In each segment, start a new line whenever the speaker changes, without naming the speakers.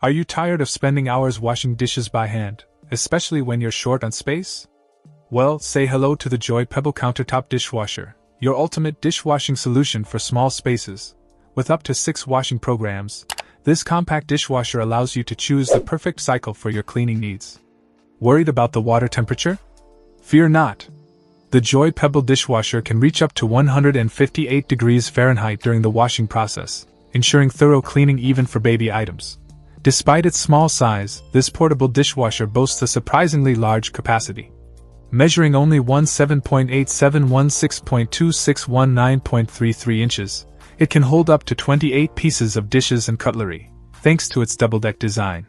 Are you tired of spending hours washing dishes by hand, especially when you're short on space? Well, say hello to the Joy Pebble Countertop Dishwasher, your ultimate dishwashing solution for small spaces. With up to 6 washing programs, this compact dishwasher allows you to choose the perfect cycle for your cleaning needs. Worried about the water temperature? Fear not. The Joy Pebble Dishwasher can reach up to 158 degrees Fahrenheit during the washing process, ensuring thorough cleaning even for baby items. Despite its small size, this portable dishwasher boasts a surprisingly large capacity. Measuring only 17.8716.2619.33 inches, it can hold up to 28 pieces of dishes and cutlery, thanks to its double-deck design.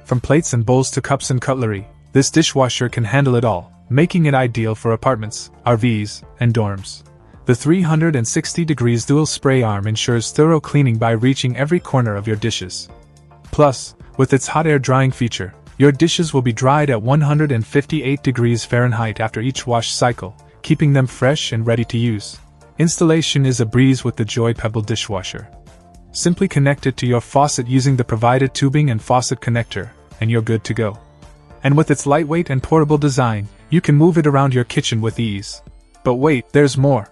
From plates and bowls to cups and cutlery, this dishwasher can handle it all, making it ideal for apartments, RVs, and dorms. The 360 degrees dual spray arm ensures thorough cleaning by reaching every corner of your dishes. Plus, with its hot air drying feature, your dishes will be dried at 158 degrees Fahrenheit after each wash cycle, keeping them fresh and ready to use. Installation is a breeze with the Joy Pebble Dishwasher. Simply connect it to your faucet using the provided tubing and faucet connector, and you're good to go. And with its lightweight and portable design, you can move it around your kitchen with ease. But wait, there's more.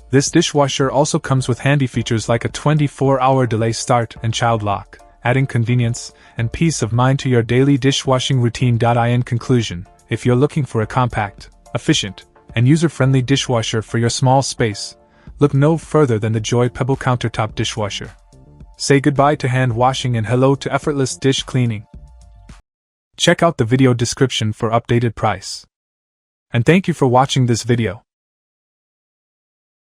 This dishwasher also comes with handy features like a 24-hour delay start and child lock, adding convenience and peace of mind to your daily dishwashing routine. In conclusion, if you're looking for a compact, efficient, and user-friendly dishwasher for your small space, look no further than the Joy Pebble Countertop Dishwasher. Say goodbye to hand washing and hello to effortless dish cleaning. Check out the video description for updated price. And thank you for watching this video.